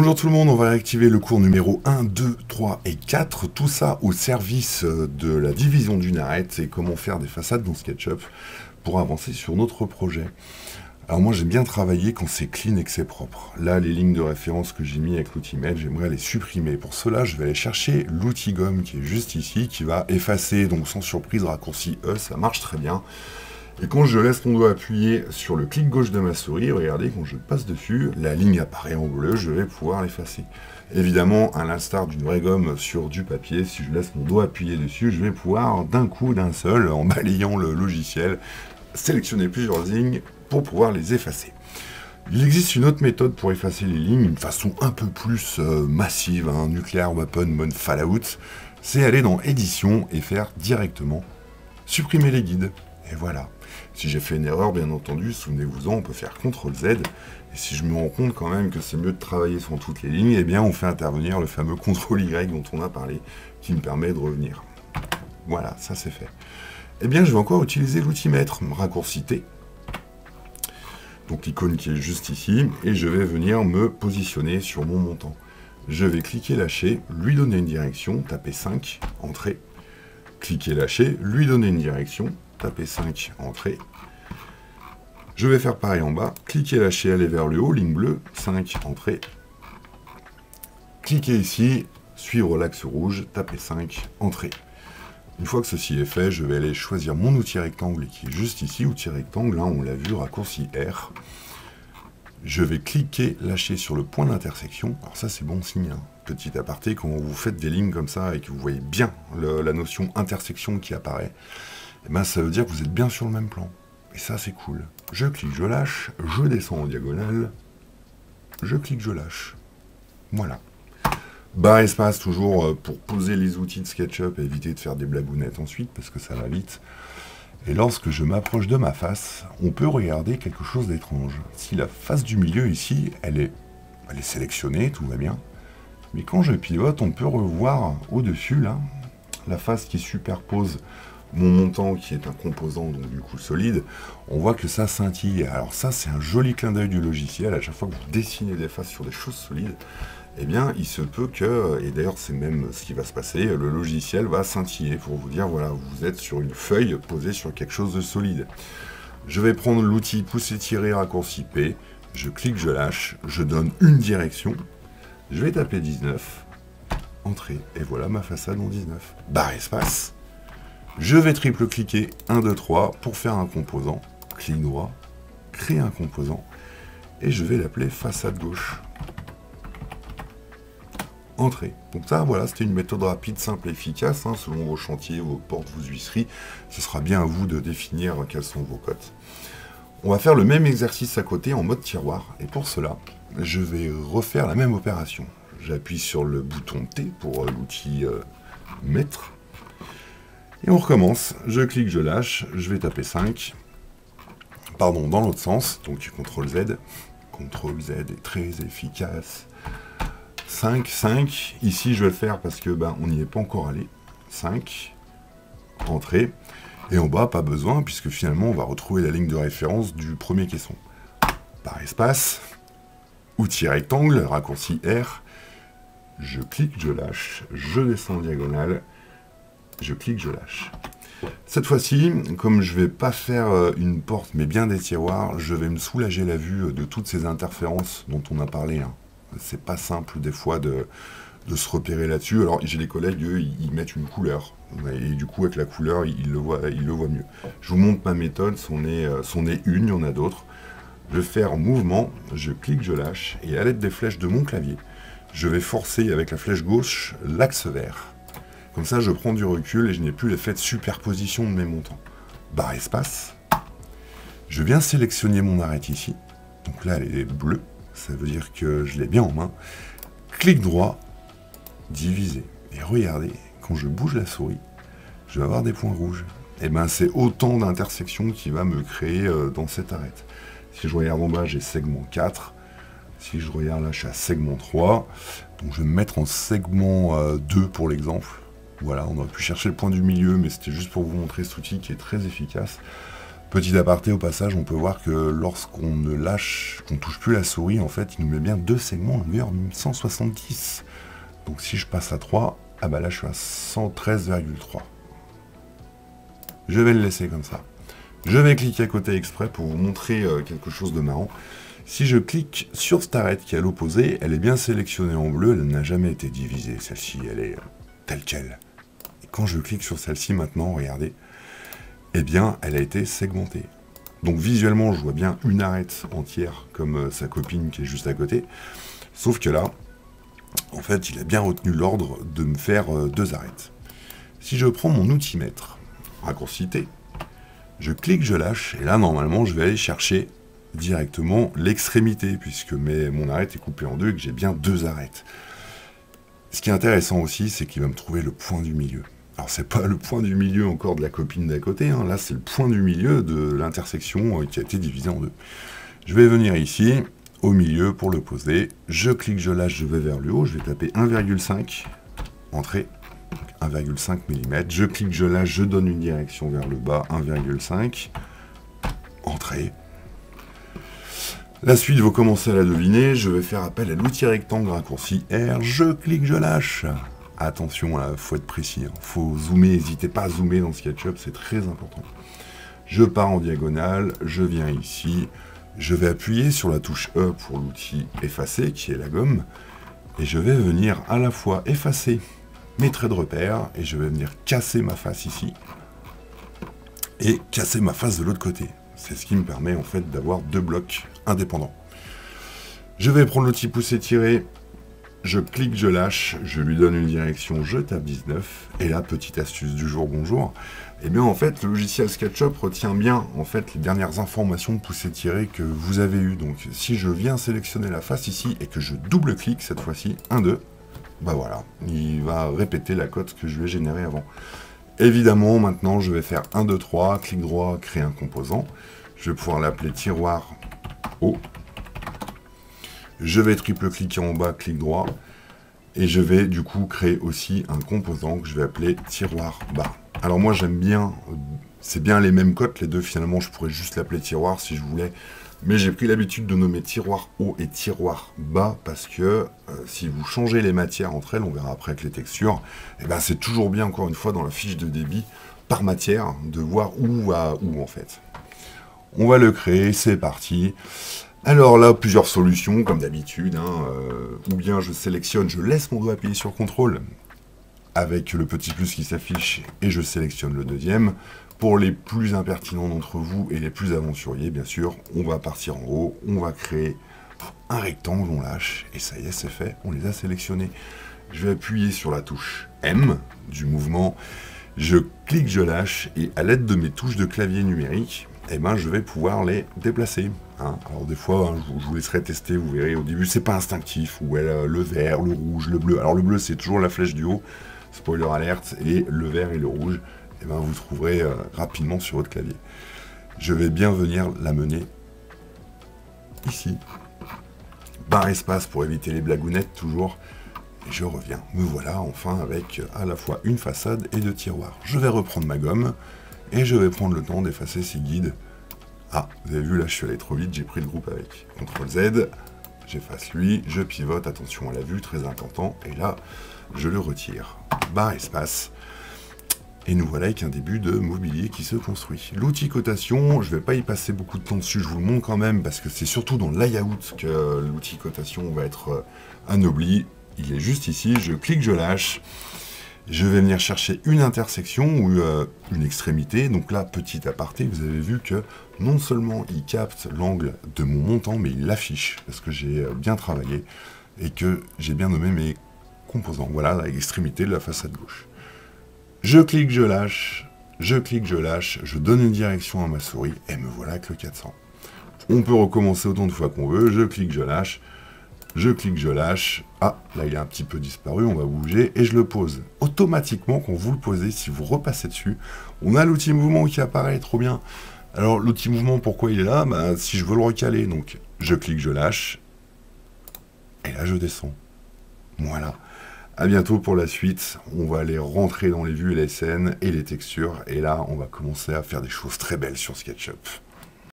Bonjour tout le monde, on va réactiver le cours numéro 1, 2, 3 et 4, tout ça au service de la division d'une arête et comment faire des façades dans SketchUp pour avancer sur notre projet. Alors moi j'aime bien travailler quand c'est clean et que c'est propre. Là les lignes de référence que j'ai mis avec l'outil Mesh, j'aimerais les supprimer. Pour cela je vais aller chercher l'outil gomme qui est juste ici, qui va effacer, donc sans surprise raccourci E, ça marche très bien. Et quand je laisse mon doigt appuyé sur le clic gauche de ma souris, regardez, quand je passe dessus, la ligne apparaît en bleu, je vais pouvoir l'effacer. Évidemment, à l'instar d'une vraie gomme sur du papier, si je laisse mon doigt appuyé dessus, je vais pouvoir d'un coup, d'un seul, en balayant le logiciel, sélectionner plusieurs lignes pour pouvoir les effacer. Il existe une autre méthode pour effacer les lignes, une façon un peu plus massive, Nuclear Weapon Mode Fallout, c'est aller dans Édition et faire directement supprimer les guides. Et voilà. Si j'ai fait une erreur, bien entendu, souvenez-vous-en, on peut faire CTRL-Z. Et si je me rends compte quand même que c'est mieux de travailler sur toutes les lignes, eh bien on fait intervenir le fameux CTRL-Y dont on a parlé, qui me permet de revenir. Voilà, ça c'est fait. Eh bien je vais encore utiliser l'outil Mètre, raccourci T. Donc l'icône qui est juste ici, et je vais venir me positionner sur mon montant. Je vais cliquer, lâcher, lui donner une direction, taper 5, entrée. Cliquer, lâcher, lui donner une direction, taper 5, entrée. Je vais faire pareil en bas, cliquer, lâcher, aller vers le haut, ligne bleue, 5, entrée. Cliquez ici, suivre l'axe rouge, taper 5, entrée. Une fois que ceci est fait, je vais aller choisir mon outil rectangle qui est juste ici, outil rectangle, on l'a vu, raccourci R. Je vais cliquer, lâcher sur le point d'intersection. Alors ça c'est bon signe, Petit aparté, quand vous faites des lignes comme ça et que vous voyez bien la notion intersection qui apparaît, eh ben, ça veut dire que vous êtes bien sur le même plan. Et ça c'est cool. Je clique, je lâche, je descends en diagonale, je clique, je lâche. Voilà. Barre espace toujours pour poser les outils de SketchUp et éviter de faire des blagounettes ensuite parce que ça va vite. Et lorsque je m'approche de ma face, on peut regarder quelque chose d'étrange. Si la face du milieu ici, elle est sélectionnée, tout va bien. Mais quand je pivote, on peut revoir au-dessus, là, la face qui superpose mon montant, qui est un composant, donc du coup solide. On voit que ça scintille. Alors ça, c'est un joli clin d'œil du logiciel. À chaque fois que vous dessinez des faces sur des choses solides, eh bien, il se peut que, et d'ailleurs c'est même ce qui va se passer, le logiciel va scintiller pour vous dire, voilà, vous êtes sur une feuille posée sur quelque chose de solide. Je vais prendre l'outil pousser-tirer raccourci P, je clique, je lâche, je donne une direction, je vais taper 19, entrée, et voilà ma façade en 19. Barre espace, je vais triple-cliquer 1, 2, 3 pour faire un composant, clic droit, créer un composant, et je vais l'appeler façade gauche. Entrée. Donc ça, voilà, c'était une méthode rapide, simple et efficace, selon vos chantiers, vos portes, vos huisseries. Ce sera bien à vous de définir quelles sont vos cotes. On va faire le même exercice à côté en mode tiroir. Et pour cela, je vais refaire la même opération. J'appuie sur le bouton T pour l'outil Mètre. Et on recommence. Je clique, je lâche. Je vais taper 5. Pardon, dans l'autre sens. Donc CTRL-Z. CTRL-Z est très efficace. 5, 5, ici je vais le faire parce que on n'y est pas encore allé, 5, entrée, et en bas pas besoin puisque finalement on va retrouver la ligne de référence du premier caisson. Par espace, outil rectangle, raccourci R, je clique, je lâche, je descends en diagonale, je clique, je lâche. Cette fois-ci, comme je ne vais pas faire une porte mais bien des tiroirs, je vais me soulager la vue de toutes ces interférences dont on a parlé. C'est pas simple des fois de se repérer là-dessus. Alors j'ai des collègues, eux, ils mettent une couleur. Et du coup, avec la couleur, ils le voient mieux. Je vous montre ma méthode, c'en est une, il y en a d'autres. Je vais faire mouvement, je clique, je lâche, et à l'aide des flèches de mon clavier, je vais forcer avec la flèche gauche l'axe vert. Comme ça, je prends du recul et je n'ai plus l'effet de superposition de mes montants. Barre espace. Je viens sélectionner mon arête ici. Donc là, elle est bleue. Ça veut dire que je l'ai bien en main. Clic droit, diviser. Et regardez, quand je bouge la souris, je vais avoir des points rouges. Et c'est autant d'intersections qui va me créer dans cette arête. Si je regarde en bas, j'ai segment 4. Si je regarde là, je suis à segment 3. Donc je vais me mettre en segment 2 pour l'exemple. Voilà, on aurait pu chercher le point du milieu, mais c'était juste pour vous montrer cet outil qui est très efficace. Petit aparté au passage, on peut voir que lorsqu'on ne lâche, qu'on ne touche plus la souris, en fait, il nous met bien 2 segments longueur 170. Donc si je passe à 3, ah bah là je suis à 113,3. Je vais le laisser comme ça. Je vais cliquer à côté exprès pour vous montrer quelque chose de marrant. Si je clique sur cette arête qui est à l'opposé, elle est bien sélectionnée en bleu, elle n'a jamais été divisée. Celle-ci, elle est telle qu'elle. Et quand je clique sur celle-ci maintenant, regardez, eh bien, elle a été segmentée. Donc visuellement, je vois bien une arête entière, comme sa copine qui est juste à côté. Sauf que là, en fait, il a bien retenu l'ordre de me faire 2 arêtes. Si je prends mon outil-mètre, raccourci T, je clique, je lâche, et là, normalement, je vais aller chercher directement l'extrémité, puisque mon arête est coupée en 2 et que j'ai bien 2 arêtes. Ce qui est intéressant aussi, c'est qu'il va me trouver le point du milieu. Alors, c'est pas le point du milieu encore de la copine d'à côté, hein. Là, c'est le point du milieu de l'intersection qui a été divisée en 2. Je vais venir ici, au milieu, pour le poser. Je clique, je lâche, je vais vers le haut. Je vais taper 1,5, entrée, 1,5 mm. Je clique, je lâche, je donne une direction vers le bas, 1,5, entrée. La suite, vous commencez à la deviner. Je vais faire appel à l'outil rectangle raccourci R. Je clique, je lâche. Attention, il faut être précis. Faut zoomer, n'hésitez pas à zoomer dans SketchUp, c'est très important. Je pars en diagonale, je viens ici. Je vais appuyer sur la touche E pour l'outil effacer, qui est la gomme. Et je vais venir à la fois effacer mes traits de repère, et je vais venir casser ma face ici. Et casser ma face de l'autre côté. C'est ce qui me permet en fait d'avoir 2 blocs indépendants. Je vais prendre l'outil pousser-tirer, je clique, je lâche, je lui donne une direction, je tape 19, et là, petite astuce du jour, bonjour, et bien en fait, le logiciel SketchUp retient bien en fait les dernières informations de pousser-tirer que vous avez eues. Donc si je viens sélectionner la face ici, et que je double-clique cette fois-ci, 1, 2, bah voilà, il va répéter la cote que je lui ai générée avant. Évidemment, maintenant, je vais faire 1, 2, 3, clic droit, créer un composant. Je vais pouvoir l'appeler tiroir haut. Je vais triple-cliquer en bas, clic droit. Et je vais du coup créer aussi un composant que je vais appeler tiroir bas. Alors moi, j'aime bien, c'est bien les mêmes cotes, les deux. Finalement, je pourrais juste l'appeler tiroir si je voulais. Mais j'ai pris l'habitude de nommer tiroir haut et tiroir bas parce que si vous changez les matières entre elles, on verra après avec les textures, et ben c'est toujours bien, encore une fois, dans la fiche de débit, par matière, de voir où va où en fait. On va le créer, c'est parti. Alors là, plusieurs solutions, comme d'habitude, hein, ou bien je sélectionne, je laisse mon doigt appuyer sur CTRL avec le petit plus qui s'affiche et je sélectionne le deuxième. Pour les plus impertinents d'entre vous et les plus aventuriers, bien sûr, on va partir en haut, on va créer un rectangle, on lâche, et ça y est, c'est fait, on les a sélectionnés. Je vais appuyer sur la touche M du mouvement, je clique, je lâche, et à l'aide de mes touches de clavier numérique, eh ben, je vais pouvoir les déplacer. Hein. Alors des fois, hein, je vous laisserai tester, vous verrez, au début, c'est pas instinctif, où le vert, le rouge, le bleu. Alors le bleu, c'est toujours la flèche du haut, spoiler alerte, et le vert et le rouge, eh ben, vous trouverez rapidement sur votre clavier. Je vais bien venir la mener ici. Barre espace pour éviter les blagounettes, toujours. Et je reviens. Me voilà enfin avec à la fois une façade et 2 tiroirs. Je vais reprendre ma gomme et je vais prendre le temps d'effacer ces guides. Ah, vous avez vu, là, je suis allé trop vite, j'ai pris le groupe avec. CTRL Z, j'efface lui, je pivote, attention à la vue, très important. Et là, je le retire. Barre espace. Et nous voilà avec un début de mobilier qui se construit. L'outil cotation, je ne vais pas y passer beaucoup de temps dessus, je vous le montre quand même, parce que c'est surtout dans le layout que l'outil cotation va être anobli. Il est juste ici, je clique, je lâche. Je vais venir chercher une intersection ou une extrémité. Donc là, petit aparté, vous avez vu que non seulement il capte l'angle de mon montant, mais il l'affiche, parce que j'ai bien travaillé et que j'ai bien nommé mes composants. Voilà l'extrémité de la façade gauche. Je clique, je lâche, je clique, je lâche, je donne une direction à ma souris, et me voilà avec le 400. On peut recommencer autant de fois qu'on veut, je clique, je lâche, je clique, je lâche, ah, là il est un petit peu disparu, on va bouger, et je le pose. Automatiquement, quand vous le posez, si vous repassez dessus, on a l'outil mouvement qui apparaît, trop bien. Alors l'outil mouvement, pourquoi il est là? Bah, si je veux le recaler, donc je clique, je lâche, et là je descends. Voilà. À bientôt pour la suite. On va aller rentrer dans les vues et les scènes et les textures. Et là, on va commencer à faire des choses très belles sur SketchUp.